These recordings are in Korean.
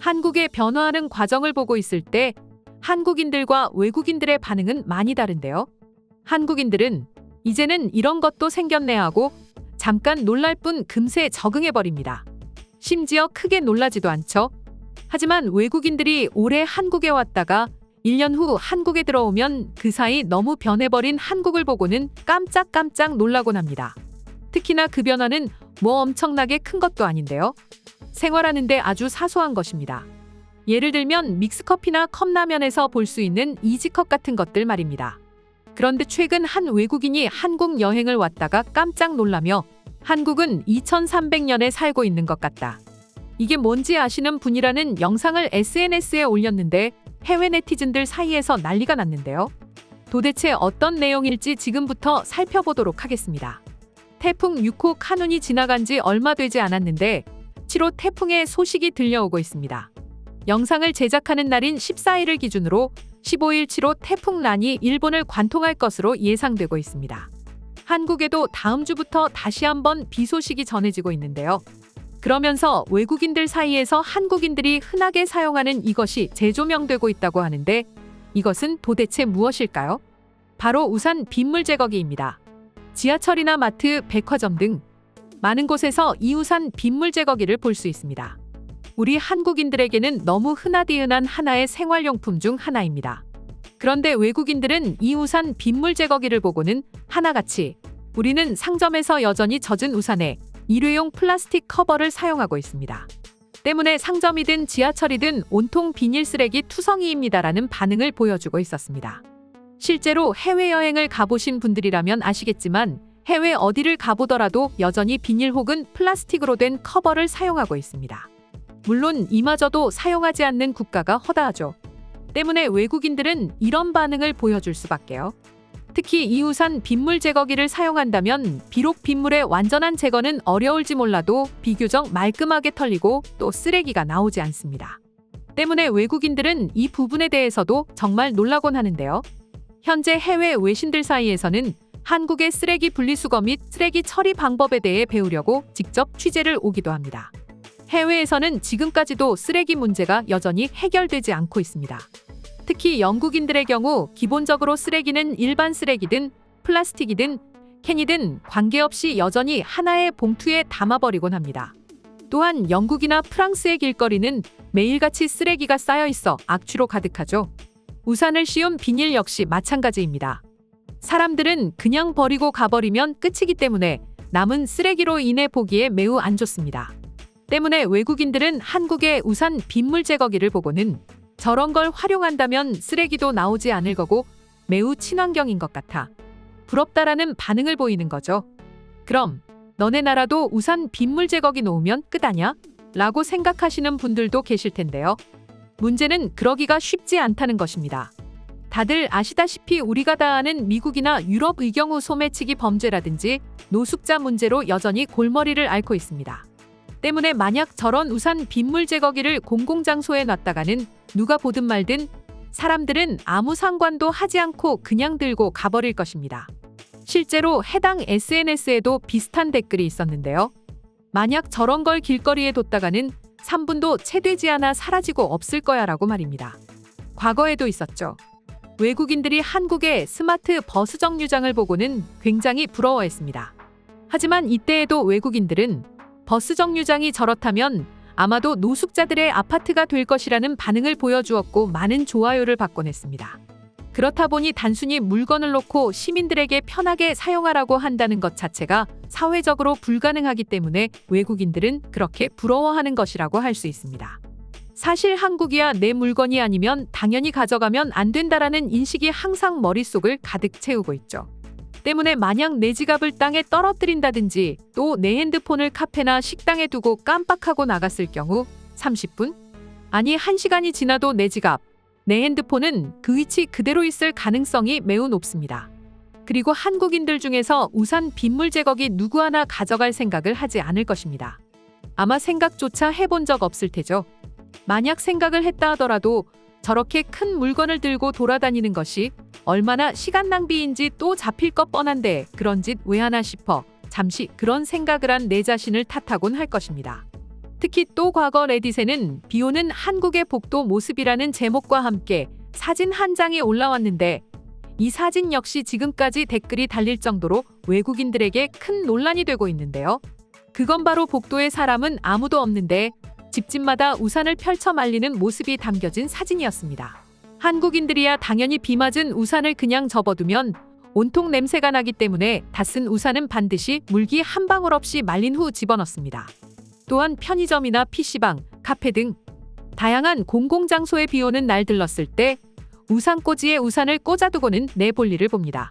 한국의 변화하는 과정을 보고 있을 때 한국인들과 외국인들의 반응은 많이 다른데요. 한국인들은 이제는 이런 것도 생겼네 하고 잠깐 놀랄 뿐 금세 적응해버립니다. 심지어 크게 놀라지도 않죠. 하지만 외국인들이 오래 한국에 왔다가 1년 후 한국에 들어오면 그 사이 너무 변해버린 한국을 보고는 깜짝깜짝 놀라곤 합니다. 특히나 그 변화는 뭐 엄청나게 큰 것도 아닌데요. 생활하는데 아주 사소한 것입니다. 예를 들면 믹스커피나 컵라면에서 볼 수 있는 이지컵 같은 것들 말입니다. 그런데 최근 한 외국인이 한국 여행을 왔다가 깜짝 놀라며 한국은 2300년에 살고 있는 것 같다. 이게 뭔지 아시는 분이라는 영상을 SNS에 올렸는데 해외 네티즌들 사이에서 난리가 났는데요. 도대체 어떤 내용일지 지금부터 살펴보도록 하겠습니다. 태풍 6호 카눈이 지나간 지 얼마 되지 않았는데 7호 태풍의 소식이 들려오고 있습니다. 영상을 제작하는 날인 14일을 기준으로 15일 7호 태풍 란이 일본을 관통할 것으로 예상되고 있습니다. 한국에도 다음 주부터 다시 한번 비 소식이 전해지고 있는데요. 그러면서 외국인들 사이에서 한국인들이 흔하게 사용하는 이것이 재조명되고 있다고 하는데 이것은 도대체 무엇일까요? 바로 우산 빗물 제거기입니다. 지하철이나 마트, 백화점 등 많은 곳에서 이 우산 빗물 제거기를 볼 수 있습니다. 우리 한국인들에게는 너무 흔하디흔한 하나의 생활용품 중 하나입니다. 그런데 외국인들은 이 우산 빗물 제거기를 보고는 하나같이 우리는 상점에서 여전히 젖은 우산에 일회용 플라스틱 커버를 사용하고 있습니다. 때문에 상점이든 지하철이든 온통 비닐 쓰레기 투성이입니다라는 반응을 보여주고 있었습니다. 실제로 해외여행을 가보신 분들이라면 아시겠지만 해외 어디를 가보더라도 여전히 비닐 혹은 플라스틱으로 된 커버를 사용하고 있습니다. 물론 이마저도 사용하지 않는 국가가 허다하죠. 때문에 외국인들은 이런 반응을 보여줄 수밖에요. 특히 이 우산 빗물 제거기를 사용한다면 비록 빗물의 완전한 제거는 어려울지 몰라도 비교적 말끔하게 털리고 또 쓰레기가 나오지 않습니다. 때문에 외국인들은 이 부분에 대해서도 정말 놀라곤 하는데요. 현재 해외 외신들 사이에서는 한국의 쓰레기 분리수거 및 쓰레기 처리 방법에 대해 배우려고 직접 취재를 오기도 합니다. 해외에서는 지금까지도 쓰레기 문제가 여전히 해결되지 않고 있습니다. 특히 영국인들의 경우 기본적으로 쓰레기는 일반 쓰레기든 플라스틱이든 캔이든 관계없이 여전히 하나의 봉투에 담아버리곤 합니다. 또한 영국이나 프랑스의 길거리는 매일같이 쓰레기가 쌓여 있어 악취로 가득하죠. 우산을 씌운 비닐 역시 마찬가지입니다. 사람들은 그냥 버리고 가버리면 끝이기 때문에 남은 쓰레기로 인해 보기에 매우 안 좋습니다. 때문에 외국인들은 한국의 우산 빗물 제거기를 보고는 저런 걸 활용한다면 쓰레기도 나오지 않을 거고 매우 친환경인 것 같아 부럽다라는 반응을 보이는 거죠. 그럼 너네 나라도 우산 빗물 제거기 놓으면 끝 아냐? 라고 생각하시는 분들도 계실 텐데요. 문제는 그러기가 쉽지 않다는 것입니다. 다들 아시다시피 우리가 다 아는 미국이나 유럽의 경우 소매치기 범죄라든지 노숙자 문제로 여전히 골머리를 앓고 있습니다. 때문에 만약 저런 우산 빗물 제거기를 공공장소에 놨다가는 누가 보든 말든 사람들은 아무 상관도 하지 않고 그냥 들고 가버릴 것입니다. 실제로 해당 SNS에도 비슷한 댓글이 있었는데요. 만약 저런 걸 길거리에 뒀다가는 3분도 채 되지 않아 사라지고 없을 거야 라고 말입니다. 과거에도 있었죠. 외국인들이 한국의 스마트 버스 정류장을 보고는 굉장히 부러워했습니다. 하지만 이때에도 외국인들은 버스 정류장이 저렇다면 아마도 노숙자들의 아파트가 될 것이라는 반응을 보여주었고 많은 좋아요를 받곤 했습니다. 그렇다 보니 단순히 물건을 놓고 시민들에게 편하게 사용하라고 한다는 것 자체가 사회적으로 불가능하기 때문에 외국인들은 그렇게 부러워하는 것이라고 할 수 있습니다. 사실 한국이야 내 물건이 아니면 당연히 가져가면 안 된다라는 인식이 항상 머릿속을 가득 채우고 있죠. 때문에 만약 내 지갑을 땅에 떨어뜨린다든지 또 내 핸드폰을 카페나 식당에 두고 깜빡하고 나갔을 경우 30분? 아니 1시간이 지나도 내 지갑, 내 핸드폰은 그 위치 그대로 있을 가능성이 매우 높습니다. 그리고 한국인들 중에서 우산 빗물 제거기 누구 하나 가져갈 생각을 하지 않을 것입니다. 아마 생각조차 해본 적 없을 테죠. 만약 생각을 했다 하더라도 저렇게 큰 물건을 들고 돌아다니는 것이 얼마나 시간 낭비인지 또 잡힐 것 뻔한데 그런 짓 왜 하나 싶어 잠시 그런 생각을 한 내 자신을 탓하곤 할 것입니다. 특히 또 과거 레딧에는 비오는 한국의 복도 모습이라는 제목과 함께 사진 한 장이 올라왔는데 이 사진 역시 지금까지 댓글이 달릴 정도로 외국인들에게 큰 논란이 되고 있는데요. 그건 바로 복도에 사람은 아무도 없는데 집집마다 우산을 펼쳐 말리는 모습이 담겨진 사진이었습니다. 한국인들이야 당연히 비 맞은 우산을 그냥 접어두면 온통 냄새가 나기 때문에 다 쓴 우산은 반드시 물기 한 방울 없이 말린 후 집어넣습니다. 또한 편의점이나 PC방, 카페 등 다양한 공공장소에 비 오는 날 들렀을 때 우산꽂이에 우산을 꽂아두고는 내 볼일을 봅니다.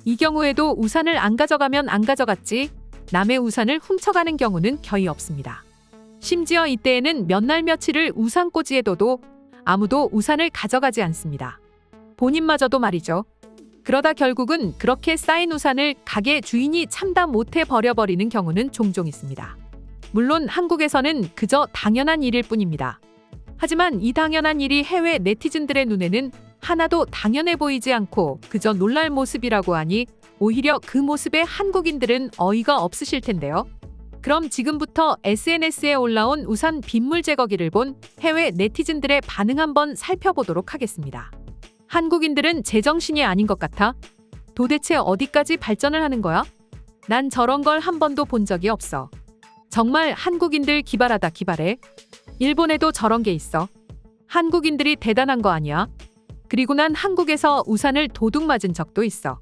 이 경우에도 우산을 안 가져가면 안 가져갔지 남의 우산을 훔쳐가는 경우는 거의 없습니다. 심지어 이때에는 몇 날 며칠을 우산꽂이에 둬도 아무도 우산을 가져가지 않습니다. 본인마저도 말이죠. 그러다 결국은 그렇게 쌓인 우산을 가게 주인이 참다 못해 버려버리는 경우는 종종 있습니다. 물론 한국에서는 그저 당연한 일일 뿐입니다. 하지만 이 당연한 일이 해외 네티즌들의 눈에는 하나도 당연해 보이지 않고 그저 놀랄 모습이라고 하니 오히려 그 모습에 한국인들은 어이가 없으실 텐데요. 그럼 지금부터 SNS에 올라온 우산 빗물 제거기를 본 해외 네티즌들의 반응 한번 살펴보도록 하겠습니다. 한국인들은 제정신이 아닌 것 같아? 도대체 어디까지 발전을 하는 거야? 난 저런 걸 한 번도 본 적이 없어. 정말 한국인들 기발하다 기발해. 일본에도 저런 게 있어. 한국인들이 대단한 거 아니야? 그리고 난 한국에서 우산을 도둑 맞은 적도 있어.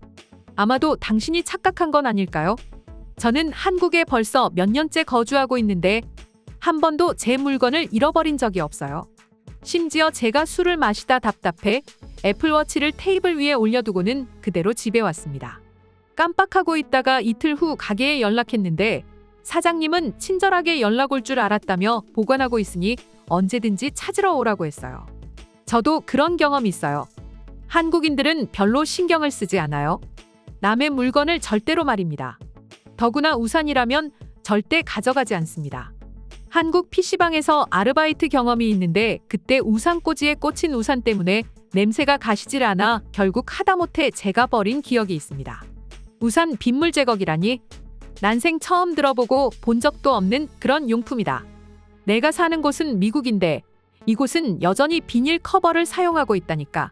아마도 당신이 착각한 건 아닐까요? 저는 한국에 벌써 몇 년째 거주하고 있는데 한 번도 제 물건을 잃어버린 적이 없어요. 심지어 제가 술을 마시다 답답해 애플워치를 테이블 위에 올려두고는 그대로 집에 왔습니다. 깜빡하고 있다가 이틀 후 가게에 연락했는데 사장님은 친절하게 연락 올 줄 알았다며 보관하고 있으니 언제든지 찾으러 오라고 했어요. 저도 그런 경험 있어요. 한국인들은 별로 신경을 쓰지 않아요. 남의 물건을 절대로 말입니다. 더구나 우산이라면 절대 가져가지 않습니다. 한국 PC방에서 아르바이트 경험이 있는데 그때 우산꽂이에 꽂힌 우산 때문에 냄새가 가시질 않아 결국 하다못해 제가 버린 기억이 있습니다. 우산 빗물 제거기라니? 난생 처음 들어보고 본 적도 없는 그런 용품이다. 내가 사는 곳은 미국인데 이곳은 여전히 비닐 커버를 사용하고 있다니까.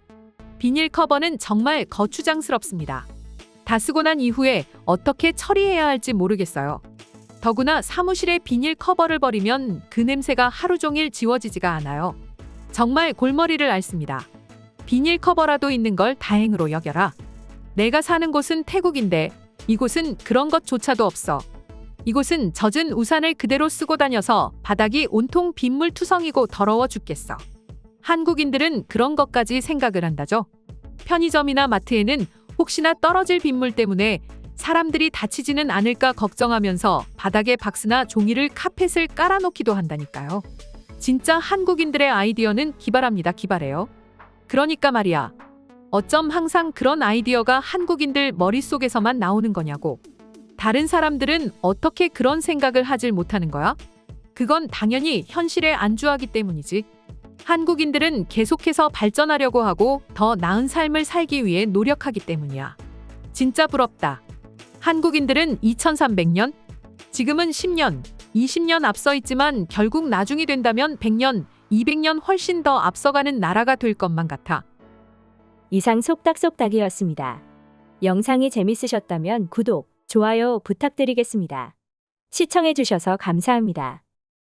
비닐 커버는 정말 거추장스럽습니다. 다 쓰고 난 이후에 어떻게 처리해야 할지 모르겠어요. 더구나 사무실에 비닐 커버를 버리면 그 냄새가 하루 종일 지워지지가 않아요. 정말 골머리를 앓습니다. 비닐 커버라도 있는 걸 다행으로 여겨라. 내가 사는 곳은 태국인데 이곳은 그런 것조차도 없어. 이곳은 젖은 우산을 그대로 쓰고 다녀서 바닥이 온통 빗물 투성이고 더러워 죽겠어. 한국인들은 그런 것까지 생각을 한다죠. 편의점이나 마트에는 혹시나 떨어질 빗물 때문에 사람들이 다치지는 않을까 걱정하면서 바닥에 박스나 종이를 카펫을 깔아놓기도 한다니까요. 진짜 한국인들의 아이디어는 기발합니다. 기발해요. 그러니까 말이야. 어쩜 항상 그런 아이디어가 한국인들 머릿속에서만 나오는 거냐고. 다른 사람들은 어떻게 그런 생각을 하질 못하는 거야? 그건 당연히 현실에 안주하기 때문이지. 한국인들은 계속해서 발전하려고 하고 더 나은 삶을 살기 위해 노력하기 때문이야. 진짜 부럽다. 한국인들은 2300년? 지금은 10년, 20년 앞서 있지만 결국 나중이 된다면 100년, 200년 훨씬 더 앞서가는 나라가 될 것만 같아. 이상 속닥속닥이었습니다. 영상이 재밌으셨다면 구독, 좋아요 부탁드리겠습니다. 시청해주셔서 감사합니다.